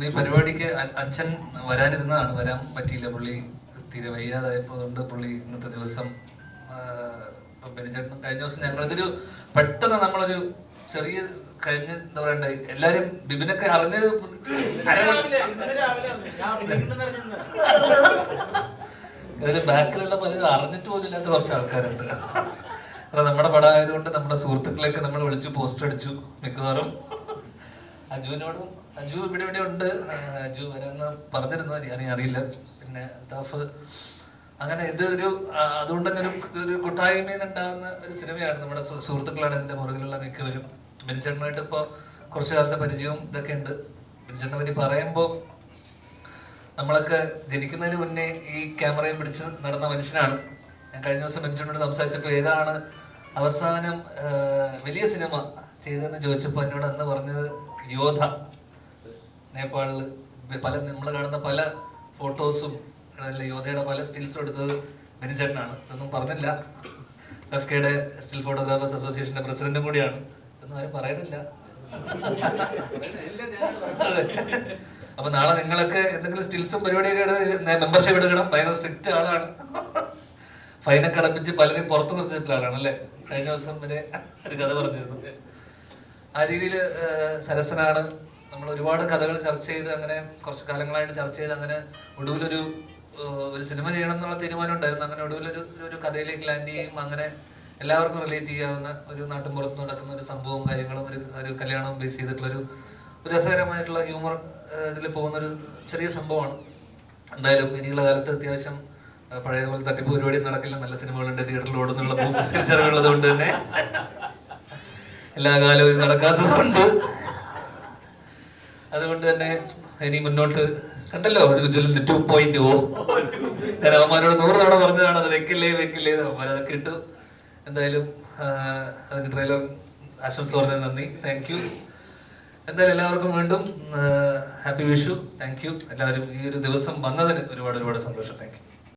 ഈ പരിപാടിക്ക് അച്ഛൻ വരാനിരുന്നതാണ്, വരാൻ പറ്റിയില്ല. പുള്ളി തീരെ വയ്യാതായപ്പോൾ അതുകൊണ്ട് പുള്ളി ഇന്നത്തെ ദിവസം ബെനിച്ചേട്ടൻ കഴിഞ്ഞ ദിവസം ഞങ്ങളിതൊരു പെട്ടെന്ന് നമ്മളൊരു ചെറിയ കഴിഞ്ഞ് എന്താ പറയണ്ട, എല്ലാരും ബിബിനൊക്കെ അറിഞ്ഞത് ഇതിന് ബാക്കിലുള്ള പലരും അറിഞ്ഞിട്ട് പോലും ഇല്ലാത്ത കുറച്ച് ആൾക്കാരുണ്ട്. അത് നമ്മുടെ പടം ആയതുകൊണ്ട് നമ്മുടെ സുഹൃത്തുക്കളെയൊക്കെ നമ്മൾ വിളിച്ചു പോസ്റ്റർ അടിച്ചു. മിക്കവാറും അജുവിനോടും, അജു ഇവിടെ ഉണ്ട്, അജു വരാന്ന് പറഞ്ഞിരുന്നു, ഞാൻ അറിയില്ല. പിന്നെ താഫ്, അങ്ങനെ ഇതൊരു അതുകൊണ്ട് തന്നെ ഒരു കൂട്ടായ്മയിൽ നിന്നുണ്ടാകുന്ന ഒരു സിനിമയാണ്. നമ്മുടെ സുഹൃത്തുക്കളാണ് ഇതിന്റെ പുറകിലുള്ള മിക്കവരും. ബെനിച്ചേട്ടനായിട്ട് ഇപ്പോൾ കുറച്ചു കാലത്തെ പരിചയവും ഇതൊക്കെ ഉണ്ട്. ബെനിച്ചേട്ടനെ പറ്റി പറയുമ്പോൾ നമ്മളൊക്കെ ജനിക്കുന്നതിന് മുന്നേ ഈ ക്യാമറയും പിടിച്ച് നടന്ന മനുഷ്യനാണ്. ഞാൻ കഴിഞ്ഞ ദിവസം ബെനിച്ചേട്ടനോട് സംസാരിച്ചപ്പോൾ ഏതാണ് അവസാനം വലിയ സിനിമ ചെയ്തതെന്ന് ചോദിച്ചപ്പോൾ എന്നോട് അന്ന് പറഞ്ഞത് യോധ, നേപ്പാളില് പല നമ്മൾ കാണുന്ന പല ഫോട്ടോസും യോധയുടെ പല സ്റ്റിൽസും എടുത്തത് ബെനിച്ചേട്ടനാണ്. ഇതൊന്നും പറഞ്ഞില്ല. FKയുടെ സ്റ്റിൽ ഫോട്ടോഗ്രാഫേഴ്സ് അസോസിയേഷന്റെ പ്രസിഡന്റും കൂടിയാണ്. ഇതൊന്നും ആരും പറയുന്നില്ല. അതെ, അപ്പൊ നാളെ നിങ്ങളൊക്കെ എന്തെങ്കിലും സ്റ്റിൽസും പരിപാടിയൊക്കെ മെമ്പർഷിപ്പ് എടുക്കണം. ഭയങ്കര സ്ട്രിക്റ്റ് ആളാണ്. ഫൈനൊക്കെ അടപ്പിച്ച് പലരും പുറത്തു നിർത്തിയിട്ടുള്ള ആളാണ് അല്ലേ. കഴിഞ്ഞ ദിവസം വരെ ഒരു കഥ പറഞ്ഞിരുന്നു. ആ രീതിയിൽ സരസനാണ്. നമ്മൾ ഒരുപാട് കഥകൾ ചർച്ച ചെയ്ത് അങ്ങനെ കുറച്ച് കാലങ്ങളായിട്ട് ചർച്ച ചെയ്ത് അങ്ങനെ ഒടുവിലൊരു സിനിമ ചെയ്യണം എന്നുള്ള തീരുമാനം ഉണ്ടായിരുന്നു. അങ്ങനെ ഒടുവിലൊരു കഥയിലേക്ക് ലാൻഡ് ചെയ്യും. അങ്ങനെ എല്ലാവർക്കും റിലേറ്റ് ചെയ്യാവുന്ന ഒരു നാട്ടിൻപുറത്ത് നടക്കുന്ന ഒരു സംഭവവും കാര്യങ്ങളും ഒരു കല്യാണവും ബേസ് ചെയ്തിട്ടുള്ള ഒരു രസകരമായിട്ടുള്ള ഹ്യൂമർ ഇതിൽ പോകുന്നൊരു ചെറിയ സംഭവമാണ്. എന്തായാലും ഇനിയുള്ള കാലത്ത് അത്യാവശ്യം പഴയതുപോലെ തട്ടിപ്പ് പരിപാടി നടക്കില്ല. നല്ല സിനിമകളുണ്ട് തിയേറ്ററിൽ ഓടുന്നുള്ള തിരിച്ചറിവുള്ളത് കൊണ്ട് തന്നെ എല്ലാ കാലവും ഇത് നടക്കാത്തതുകൊണ്ട് അതുകൊണ്ട് തന്നെ ഇനി മുന്നോട്ട് കണ്ടല്ലോ ഒരു 2.0 ഞാൻ അവന്മാരോട് 100 തവണ പറഞ്ഞതാണ് അത് വെക്കില്ലേ അവന്മാരതൊക്കെ ഇട്ടു. എന്തായാലും അതിന് ട്രെയിലർ ആശംസ പറഞ്ഞത് നന്ദി, താങ്ക് യു. എന്തായാലും എല്ലാവർക്കും വീണ്ടും ഹാപ്പി വിഷു, താങ്ക് യു. എല്ലാവരും ഈ ഒരു ദിവസം വന്നതിന് ഒരുപാട് സന്തോഷം, താങ്ക് യു.